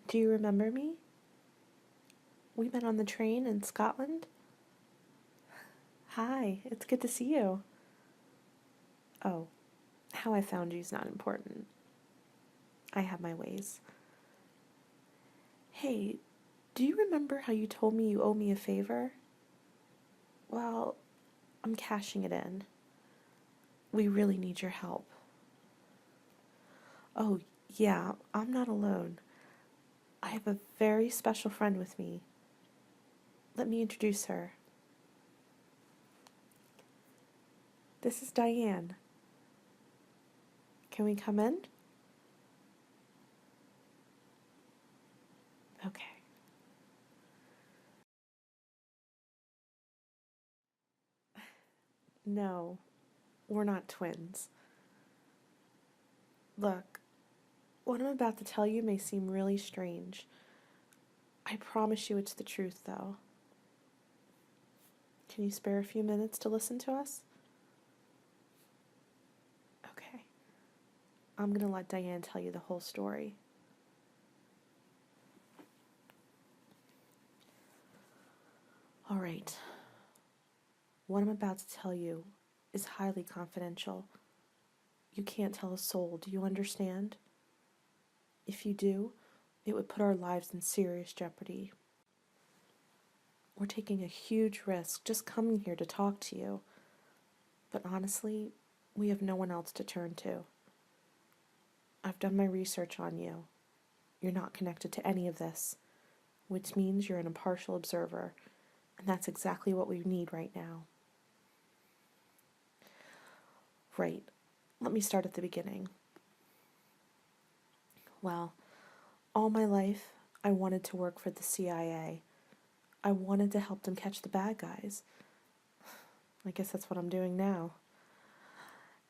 Do you remember me? We met on the train in Scotland? Hi, it's good to see you. Oh, how I found you is not important. I have my ways. Hey, do you remember how you told me you owe me a favor? Well, I'm cashing it in. We really need your help. Oh, yeah, I'm not alone. I have a very special friend with me. Let me introduce her. This is Diane. Can we come in? Okay. No, we're not twins. Look, what I'm about to tell you may seem really strange. I promise you it's the truth, though. Can you spare a few minutes to listen to us? Okay. I'm going to let Diane tell you the whole story. All right. What I'm about to tell you is highly confidential. You can't tell a soul, do you understand? If you do, it would put our lives in serious jeopardy. We're taking a huge risk just coming here to talk to you. But honestly, we have no one else to turn to. I've done my research on you. You're not connected to any of this, which means you're an impartial observer, and that's exactly what we need right now. Right. Let me start at the beginning. Well, all my life, I wanted to work for the CIA. I wanted to help them catch the bad guys. I guess that's what I'm doing now.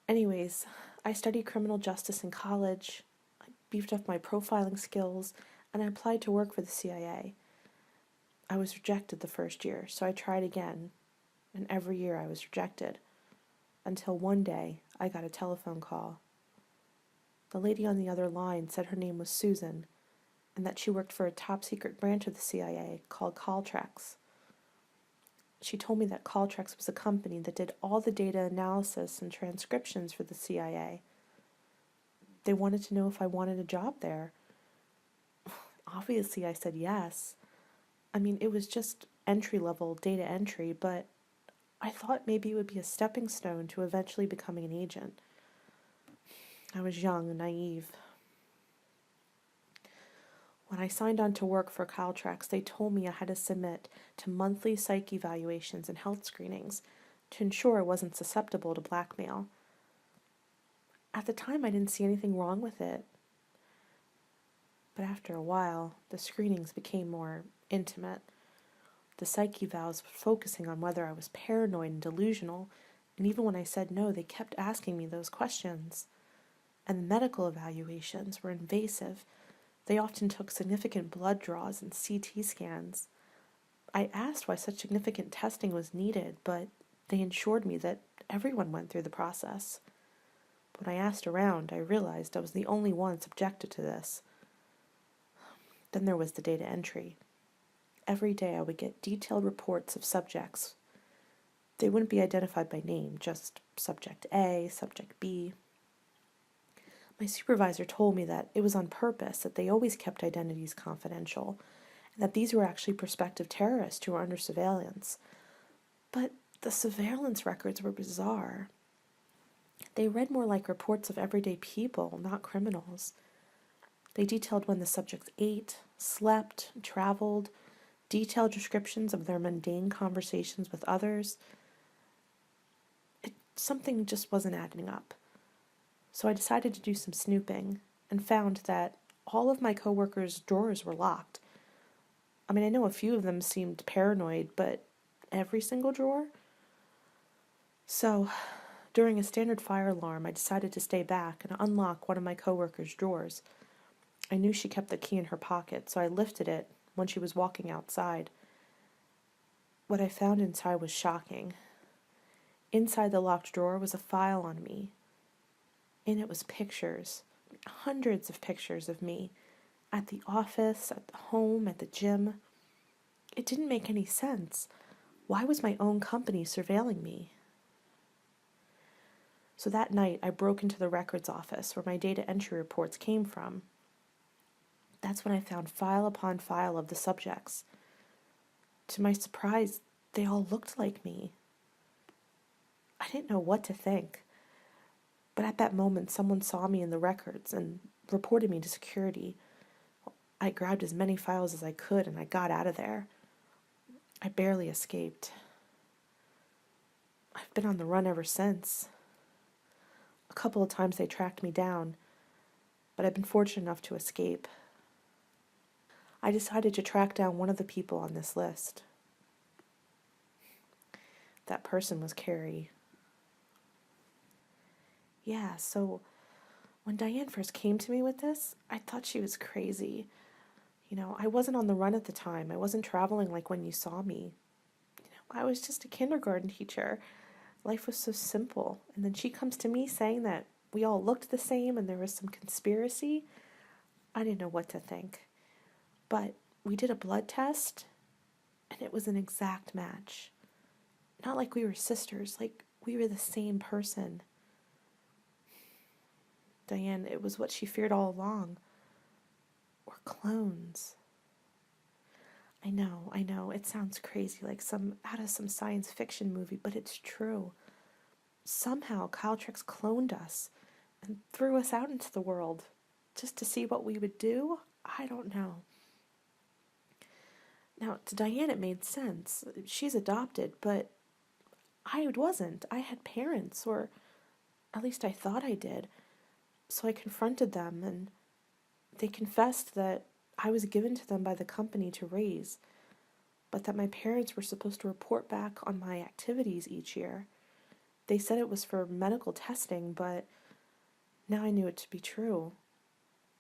Anyways, I studied criminal justice in college. I beefed up my profiling skills, and I applied to work for the CIA. I was rejected the first year, so I tried again, and every year I was rejected. Until one day, I got a telephone call. The lady on the other line said her name was Susan, and that she worked for a top-secret branch of the CIA called Caltrex. She told me that Caltrex was a company that did all the data analysis and transcriptions for the CIA. They wanted to know if I wanted a job there. Obviously, I said yes. I mean, it was just entry-level data entry, but I thought maybe it would be a stepping stone to eventually becoming an agent. I was young and naive. When I signed on to work for Caltrex, they told me I had to submit to monthly psych evaluations and health screenings to ensure I wasn't susceptible to blackmail. At the time, I didn't see anything wrong with it. But after a while, the screenings became more intimate. The psych evals were focusing on whether I was paranoid and delusional, and even when I said no, they kept asking me those questions. And the medical evaluations were invasive. They often took significant blood draws and CT scans. I asked why such significant testing was needed, but they assured me that everyone went through the process. When I asked around, I realized I was the only one subjected to this. Then there was the data entry. Every day I would get detailed reports of subjects. They wouldn't be identified by name, just subject A, subject B. My supervisor told me that it was on purpose, that they always kept identities confidential, and that these were actually prospective terrorists who were under surveillance. But the surveillance records were bizarre. They read more like reports of everyday people, not criminals. They detailed when the subjects ate, slept, traveled, detailed descriptions of their mundane conversations with others. Something just wasn't adding up. So I decided to do some snooping and found that all of my coworkers' drawers were locked. I mean, I know a few of them seemed paranoid, but every single drawer? So, during a standard fire alarm, I decided to stay back and unlock one of my coworkers' drawers. I knew she kept the key in her pocket, so I lifted it when she was walking outside. What I found inside was shocking. Inside the locked drawer was a file on me. In it was pictures, hundreds of pictures of me, At the office, at the home, at the gym. It didn't make any sense. Why was my own company surveilling me? So that night, I broke into the records office where my data entry reports came from. That's when I found file upon file of the subjects. To my surprise, they all looked like me. I didn't know what to think. But at that moment, someone saw me in the records and reported me to security. I grabbed as many files as I could and I got out of there. I barely escaped. I've been on the run ever since. A couple of times they tracked me down, but I've been fortunate enough to escape. I decided to track down one of the people on this list. That person was Carrie. Yeah, so when Diane first came to me with this, I thought she was crazy. I wasn't on the run at the time. I wasn't traveling like when you saw me. I was just a kindergarten teacher. Life was so simple. And then she comes to me saying that we all looked the same and there was some conspiracy. I didn't know what to think. But we did a blood test, and it was an exact match. Not like we were sisters, like we were the same person. Diane, it was what she feared all along. We're clones. I know, it sounds crazy, like out of some science fiction movie, but it's true. Somehow Caltrix cloned us and threw us out into the world just to see what we would do. I don't know. Now, to Diane it made sense. She's adopted, but I wasn't. I had parents, or at least I thought I did. So I confronted them, and they confessed that I was given to them by the company to raise, but that my parents were supposed to report back on my activities each year. They said it was for medical testing, but now I knew it to be true.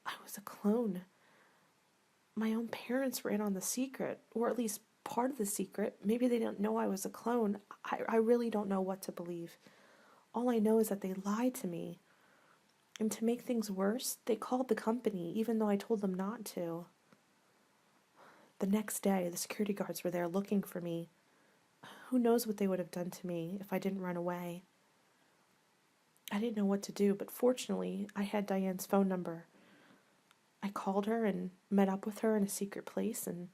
I was a clone. My own parents were in on the secret, or at least part of the secret. Maybe they didn't know I was a clone. I really don't know what to believe. All I know is that they lied to me. And to make things worse, they called the company, even though I told them not to. The next day, the security guards were there looking for me. Who knows what they would have done to me if I didn't run away. I didn't know what to do, but fortunately, I had Diane's phone number. I called her and met up with her in a secret place, and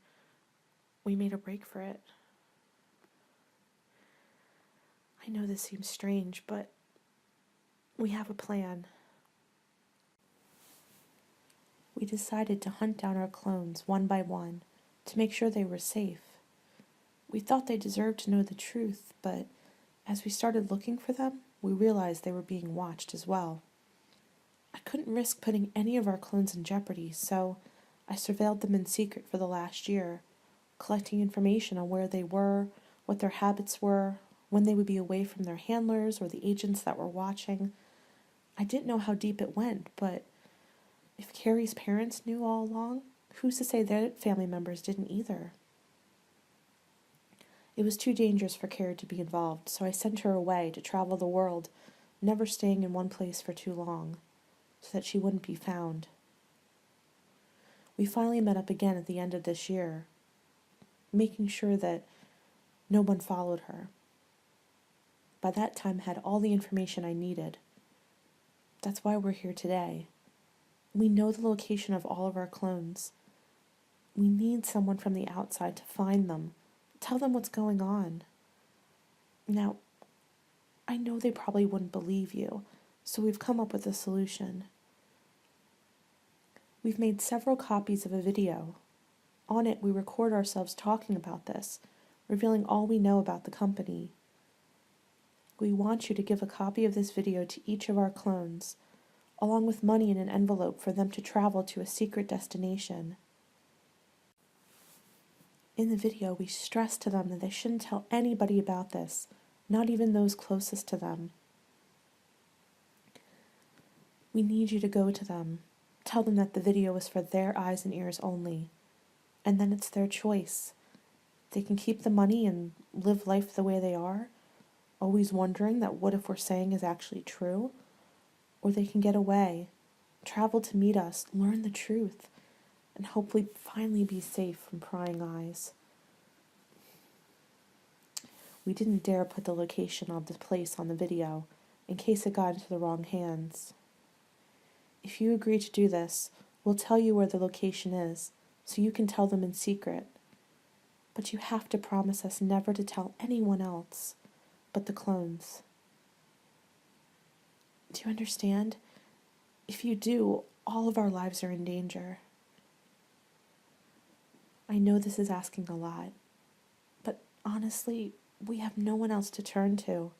we made a break for it. I know this seems strange, but we have a plan. We decided to hunt down our clones one by one to make sure they were safe. We thought they deserved to know the truth, but as we started looking for them, we realized they were being watched as well. I couldn't risk putting any of our clones in jeopardy, so I surveilled them in secret for the last year, collecting information on where they were, what their habits were, when they would be away from their handlers or the agents that were watching. I didn't know how deep it went, but if Carrie's parents knew all along, who's to say their family members didn't either? It was too dangerous for Carrie to be involved, so I sent her away to travel the world, never staying in one place for too long, so that she wouldn't be found. We finally met up again at the end of this year, making sure that no one followed her. By that time, I had all the information I needed. That's why we're here today. We know the location of all of our clones. We need someone from the outside to find them, tell them what's going on. Now, I know they probably wouldn't believe you, so we've come up with a solution. We've made several copies of a video. On it, we record ourselves talking about this, revealing all we know about the company. We want you to give a copy of this video to each of our clones, along with money in an envelope for them to travel to a secret destination. In the video, we stress to them that they shouldn't tell anybody about this, not even those closest to them. We need you to go to them, tell them that the video is for their eyes and ears only, and then it's their choice. They can keep the money and live life the way they are, always wondering that what if we're saying is actually true, or they can get away, travel to meet us, learn the truth, and hopefully finally be safe from prying eyes. We didn't dare put the location of the place on the video in case it got into the wrong hands. If you agree to do this, we'll tell you where the location is, so you can tell them in secret. But you have to promise us never to tell anyone else but the clones. Do you understand? If you do, all of our lives are in danger. I know this is asking a lot, but honestly, we have no one else to turn to.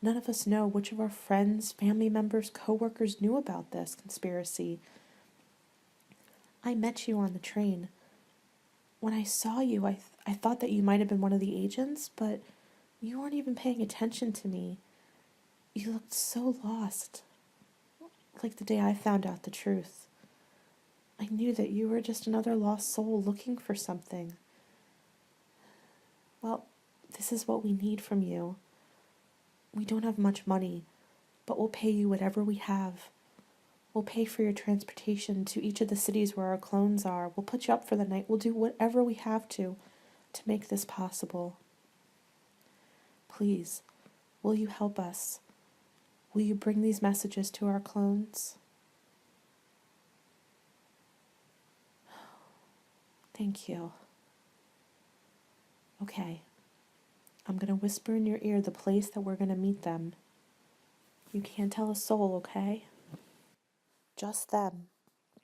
None of us know which of our friends, family members, co-workers knew about this conspiracy. I met you on the train. When I saw you, I thought that you might have been one of the agents, but you weren't even paying attention to me. You looked so lost, like the day I found out the truth. I knew that you were just another lost soul looking for something. Well, this is what we need from you. We don't have much money, but we'll pay you whatever we have. We'll pay for your transportation to each of the cities where our clones are. We'll put you up for the night. We'll do whatever we have to make this possible. Please, will you help us? Will you bring these messages to our clones? Thank you. Okay. I'm going to whisper in your ear the place that we're going to meet them. You can't tell a soul, okay? Just them.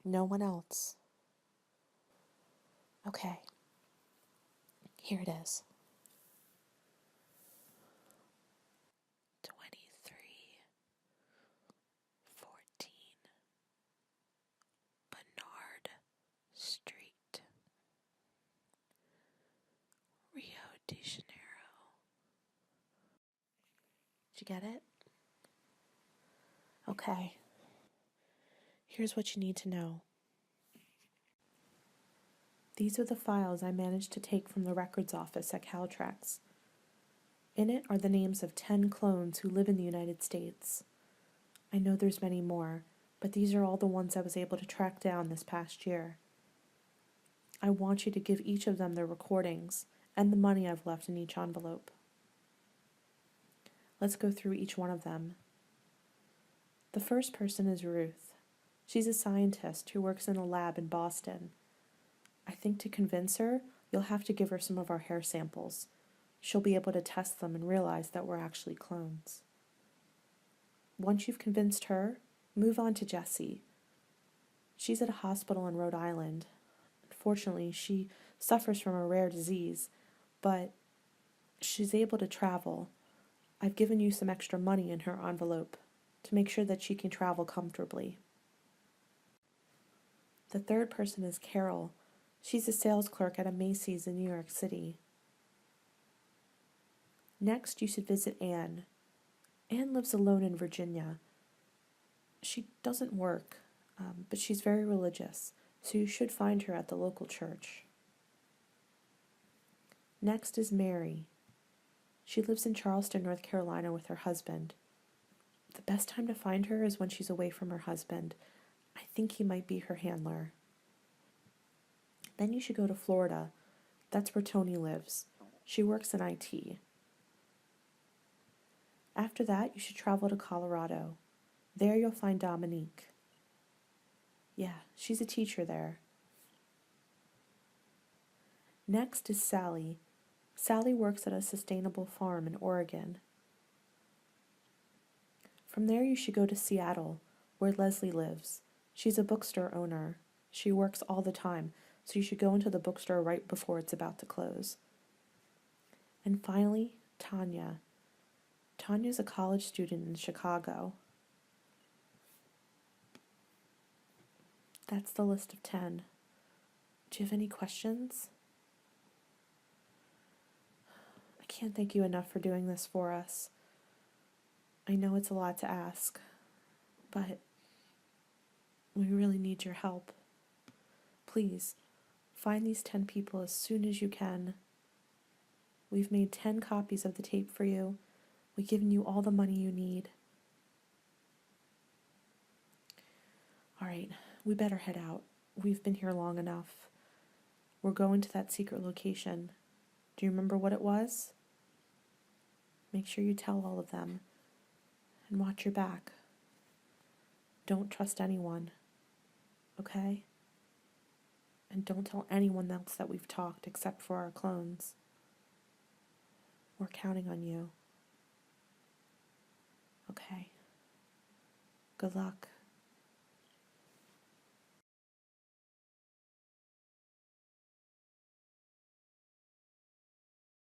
No one else. Okay. Here it is. 2314 Bernard Street, Rio de Janeiro. Did you get it? Okay. Here's what you need to know. These are the files I managed to take from the records office at Caltrax. In it are the names of 10 clones who live in the United States. I know there's many more, but these are all the ones I was able to track down this past year. I want you to give each of them their recordings and the money I've left in each envelope. Let's go through each one of them. The first person is Ruth. She's a scientist who works in a lab in Boston. I think to convince her, you'll have to give her some of our hair samples. She'll be able to test them and realize that we're actually clones. Once you've convinced her, move on to Jessie. She's at a hospital in Rhode Island. Unfortunately, she suffers from a rare disease, but she's able to travel. I've given you some extra money in her envelope to make sure that she can travel comfortably. The third person is Carol. She's a sales clerk at a Macy's in New York City. Next, you should visit Anne. Anne lives alone in Virginia. She doesn't work, but she's very religious, so you should find her at the local church. Next is Mary. She lives in Charleston, North Carolina with her husband. The best time to find her is when she's away from her husband. I think he might be her handler. Then you should go to Florida. That's where Tony lives. She works in IT. After that, you should travel to Colorado. There you'll find Dominique. Yeah, she's a teacher there. Next is Sally. Sally works at a sustainable farm in Oregon. From there you should go to Seattle, where Leslie lives. She's a bookstore owner. She works all the time, so you should go into the bookstore right before it's about to close. And finally, Tanya. Tanya's a college student in Chicago. That's the list of 10. Do you have any questions? I can't thank you enough for doing this for us. I know it's a lot to ask, but we really need your help. Please, find these 10 people as soon as you can. We've made 10 copies of the tape for you. We've given you all the money you need. All right, we better head out. We've been here long enough. We're going to that secret location. Do you remember what it was? Make sure you tell all of them. And watch your back. Don't trust anyone. Okay? And don't tell anyone else that we've talked except for our clones. We're counting on you. Okay. Good luck.